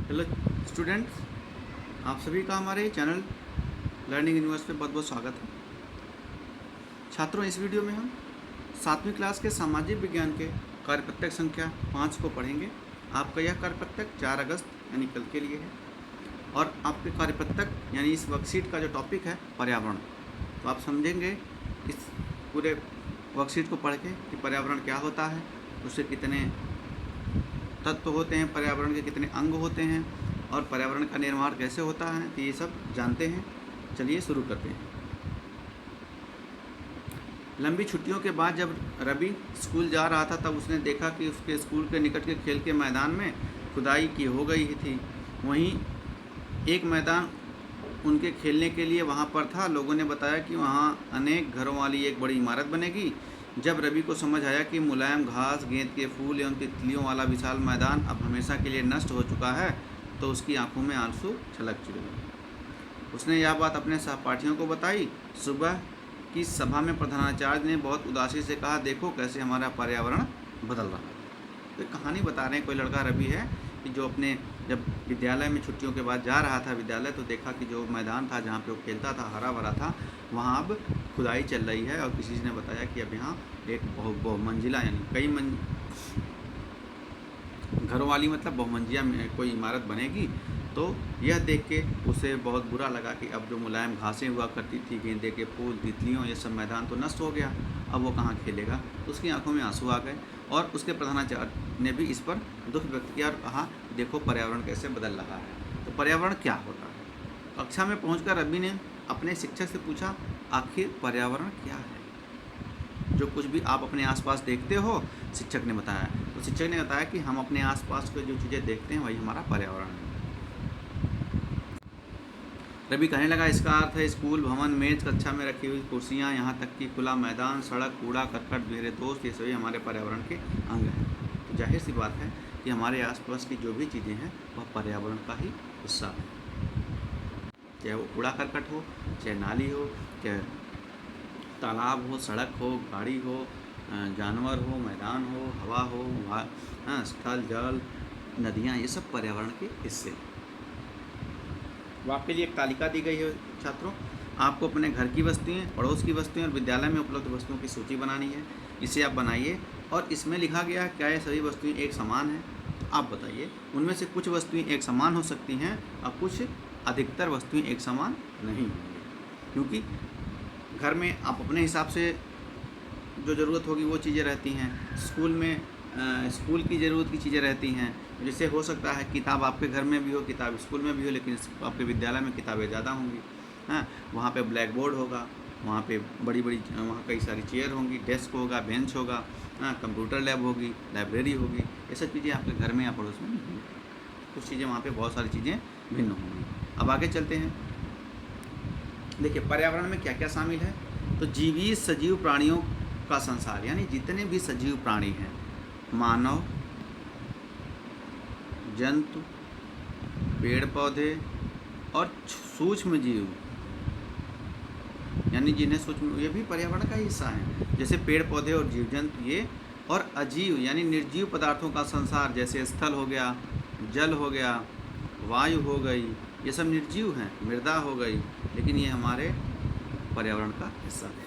Hello students, आप सभी का हमारे चैनल लर्निंग यूनिवर्स पे बहुत बहुत स्वागत है। छात्रों, इस वीडियो में हम 7वीं क्लास के सामाजिक विज्ञान के कार्यपत्रक संख्या 5 को पढ़ेंगे। आपका यह कार्यपत्रक 4 अगस्त यानी कल के लिए है और आपके कार्यपत्रक यानी इस वर्कशीट का जो टॉपिक है पर्यावरण, तो आप समझेंगे इस पूरे वर्कशीट को पढ़ के कि पर्यावरण क्या होता है, उससे कितने तत्व होते हैं, पर्यावरण के कितने अंग होते हैं और पर्यावरण का निर्माण कैसे होता है, तो ये सब जानते हैं। चलिए शुरू करते हैं। लंबी छुट्टियों के बाद जब रवि स्कूल जा रहा था तब उसने देखा कि उसके स्कूल के निकट के खेल के मैदान में खुदाई की हो गई थी। वहीं एक मैदान उनके खेलने के लिए वहां पर था। लोगों ने बताया कि वहां अनेक घरों वाली एक बड़ी इमारत बनेगी। जब रवि को समझ आया कि मुलायम घास, गेंद के फूल एवं तितलियों वाला विशाल मैदान अब हमेशा के लिए नष्ट हो चुका है, तो उसकी आंखों में आंसू छलक चुके। उसने यह बात अपने सहपाठियों को बताई। सुबह की सभा में प्रधानाचार्य ने बहुत उदासी से कहा, देखो कैसे हमारा पर्यावरण बदल रहा है। तो कहानी बता रहे हैं, कोई लड़का रवि है कि जो अपने जब विद्यालय में छुट्टियों के बाद जा रहा था विद्यालय, तो देखा कि जो मैदान था जहाँ पे वो खेलता था, हरा भरा था, वहाँ अब खुदाई चल रही है और किसी ने बताया कि अब यहाँ एक बहुमंजिला यानी कई घरों वाली मतलब बहुमंजिला में कोई इमारत बनेगी। तो यह देख के उसे बहुत बुरा लगा कि अब जो मुलायम घासें हुआ करती थी, गेंदे के फूल, तितलियों, ये सब मैदान तो नष्ट हो गया, अब वो कहाँ खेलेगा। तो उसकी आंखों में आंसू आ गए और उसके प्रधानाचार्य ने भी इस पर दुख व्यक्त किया और कहा, देखो पर्यावरण कैसे बदल रहा है। तो पर्यावरण क्या होता है? कक्षा में पहुंचकर रवि ने अपने शिक्षक से पूछा, आखिर पर्यावरण क्या है? जो कुछ भी आप अपने आसपास देखते हो, शिक्षक ने बताया। तो शिक्षक ने बताया कि हम अपने आसपास को जो चीज़ें देखते हैं वही हमारा पर्यावरण है। रवि कहने लगा, इसका अर्थ है स्कूल, भवन, मेज, कक्षा में रखी हुई कुर्सियाँ, यहाँ तक कि खुला मैदान, सड़क, कूड़ा करकट, मेरे दोस्त, ये सभी हमारे पर्यावरण के अंग हैं। तो जाहिर सी बात है कि हमारे आसपास की जो भी चीज़ें हैं वह पर्यावरण का ही हिस्सा है। चाहे वो कूड़ा करकट हो, चाहे नाली हो, चाहे तालाब हो, सड़क हो, गाड़ी हो, जानवर हो, मैदान हो, हवा हो, स्थल, जल, नदियाँ, ये सब पर्यावरण के हिस्से। आपके लिए एक तालिका दी गई है छात्रों। आपको अपने घर की वस्तुएं, पड़ोस की वस्तुएं और विद्यालय में उपलब्ध वस्तुओं की सूची बनानी है। इसे आप बनाइए और इसमें लिखा गया है क्या ये सभी वस्तुएं एक समान हैं। तो आप बताइए, उनमें से कुछ वस्तुएं एक समान हो सकती हैं और कुछ अधिकतर वस्तुएं एक समान नहीं होंगी, क्योंकि घर में आप अपने हिसाब से जो ज़रूरत होगी वो चीज़ें रहती हैं। स्कूल में स्कूल की ज़रूरत की चीज़ें रहती हैं। जैसे हो सकता है किताब आपके घर में भी हो, किताब स्कूल में भी हो, लेकिन आपके विद्यालय में किताबें ज़्यादा होंगी। हाँ, वहाँ पे ब्लैक बोर्ड होगा, वहाँ पे बड़ी बड़ी वहाँ कई सारी चेयर होंगी, डेस्क होगा, बेंच होगा, हाँ, कंप्यूटर लैब होगी, लाइब्रेरी होगी। ये सब चीज़ें आपके घर में या पड़ोस में नहीं होंगी। कुछ चीज़ें वहाँ पर बहुत सारी चीज़ें भिन्न होंगी। अब आगे चलते हैं। देखिए पर्यावरण में क्या क्या शामिल है। तो जीवी सजीव प्राणियों का संसार, यानी जितने भी सजीव प्राणी हैं, मानव, जंतु, पेड़ पौधे और सूक्ष्म जीव, यानी जिन्हें सूक्ष्म, ये भी पर्यावरण का हिस्सा है। जैसे पेड़ पौधे और जीव जंतु ये, और अजीव यानी निर्जीव पदार्थों का संसार, जैसे स्थल हो गया, जल हो गया, वायु हो गई, ये सब निर्जीव हैं, मृदा हो गई, लेकिन ये हमारे पर्यावरण का हिस्सा है।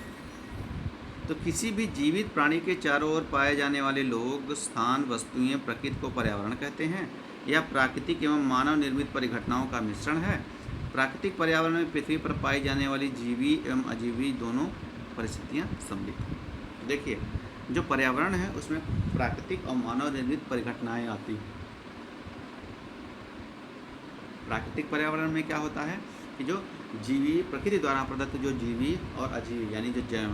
तो किसी भी जीवित प्राणी के चारों ओर पाए जाने वाले लोग, स्थान, वस्तुएं, प्रकृति को पर्यावरण कहते हैं। यह प्राकृतिक एवं मानव निर्मित परिघटनाओं का मिश्रण है। प्राकृतिक पर्यावरण में पृथ्वी पर पाई जाने वाली जीवी एवं अजीवी दोनों परिस्थितियां सम्मिलित हैं। देखिए, जो पर्यावरण है उसमें प्राकृतिक और मानव निर्मित परिघटनाएं आती हैं। प्राकृतिक पर्यावरण में क्या होता है कि जो जीवी, प्रकृति द्वारा प्रदत्त जो जीवी और अजीवी यानी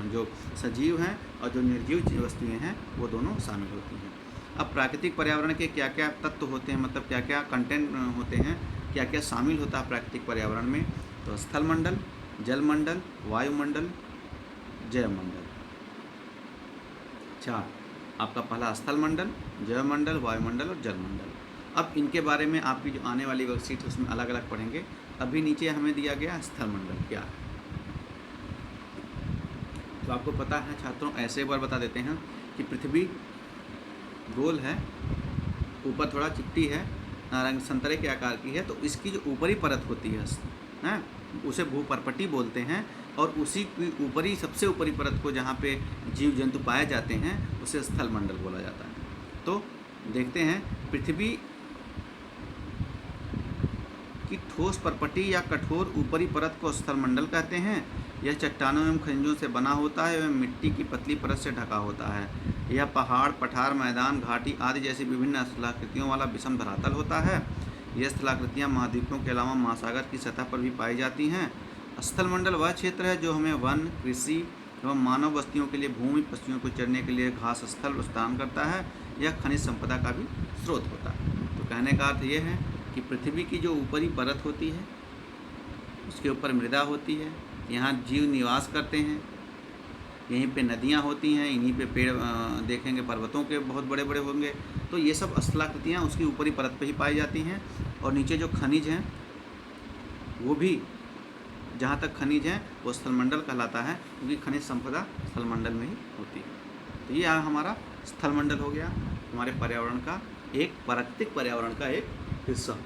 जो सजीव हैं और जो निर्जीव वस्तुएं हैं वो दोनों शामिल होती हैं। अब प्राकृतिक पर्यावरण के क्या क्या तत्व होते हैं, मतलब क्या क्या कंटेंट होते हैं, क्या क्या शामिल होता है प्राकृतिक पर्यावरण में। तो स्थलमंडल, जलमंडल, वायुमंडल, जैवमंडल। चार, आपका पहला स्थलमंडल, जैवमंडल, वायुमंडल और जलमंडल। अब इनके बारे में आपकी जो आने वाली वर्कशीट है उसमें अलग अलग पढ़ेंगे। अभी नीचे हमें दिया गया स्थलमंडल क्या है। तो आपको पता है छात्रों, ऐसे एक बार बता देते हैं कि पृथ्वी गोल है, ऊपर थोड़ा चिपटी है नारंगी संतरे के आकार की है, तो इसकी जो ऊपरी परत होती है हैं, उसे भूपर्पटी बोलते हैं, और उसी की ऊपरी सबसे ऊपरी परत को जहाँ पे जीव जंतु पाए जाते हैं उसे स्थल मंडल बोला जाता है। तो देखते हैं, पृथ्वी की ठोस परपटी या कठोर ऊपरी परत को स्थल मंडल कहते हैं। यह चट्टानों एवं खनिजों से बना होता है एवं मिट्टी की पतली परत से ढका होता है। यह पहाड़, पठार, मैदान, घाटी आदि जैसी विभिन्न स्थलाकृतियों वाला विषम धरातल होता है। यह स्थलाकृतियाँ महाद्वीपों के अलावा महासागर की सतह पर भी पाई जाती हैं। स्थल मंडल वह क्षेत्र है जो हमें वन, कृषि एवं मानव बस्तियों के लिए भूमि, पशुओं को चरने के लिए घास स्थल प्रदान करता है। यह खनिज संपदा का भी स्रोत होता है। तो कहने का अर्थ यह है कि पृथ्वी की जो ऊपरी परत होती है उसके ऊपर मृदा होती है, यहाँ जीव निवास करते हैं, यहीं पे नदियाँ होती हैं, इन्हीं पे पेड़ देखेंगे पर्वतों के बहुत बड़े बड़े होंगे। तो ये सब स्थलाकृतियाँ उसकी ऊपरी परत पे ही पाई जाती हैं। और नीचे जो खनिज हैं वो भी, जहाँ तक खनिज हैं वो स्थलमंडल कहलाता है, क्योंकि खनिज संपदा स्थलमंडल में ही होती है। तो ये हमारा स्थलमंडल हो गया, हमारे पर्यावरण का एक प्राकृतिक पर्यावरण का एक हिस्सा।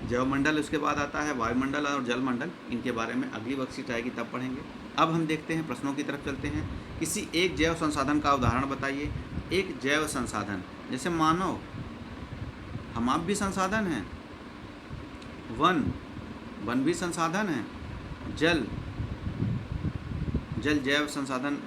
जैवमंडल उसके बाद आता है, वायुमंडल और जलमंडल। इनके बारे में अगली वर्कशीट आएगी तब पढ़ेंगे। अब हम देखते हैं, प्रश्नों की तरफ चलते हैं। किसी एक जैव संसाधन का उदाहरण बताइए। एक जैव संसाधन, जैसे मानव, हम आप भी संसाधन हैं। वन भी संसाधन है। जल जैव संसाधन,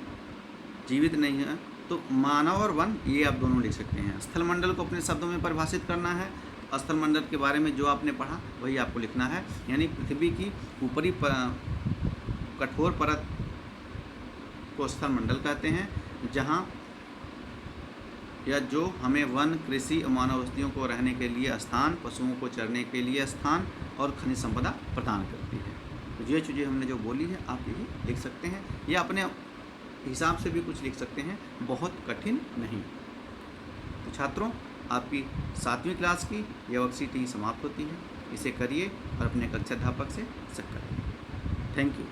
जीवित नहीं है। तो मानव और वन, ये आप दोनों लिख सकते हैं। स्थलमंडल को अपने शब्दों में परिभाषित करना है। स्थलमंडल के बारे में जो आपने पढ़ा वही आपको लिखना है, यानी पृथ्वी की ऊपरी कठोर परत को स्थलमंडल कहते हैं, जहाँ या जो हमें वन, कृषि और मानव बस्तियों को रहने के लिए स्थान, पशुओं को चरने के लिए स्थान और खनिज संपदा प्रदान करती है। तो ये चीज़ें हमने जो बोली है आप यही लिख सकते हैं, या अपने हिसाब से भी कुछ लिख सकते हैं, बहुत कठिन नहीं। तो छात्रों, आपकी 7वीं क्लास की यह वर्कशीट ही समाप्त होती है। इसे करिए और अपने कक्षा अध्यापक से चेक करिए। Thank you.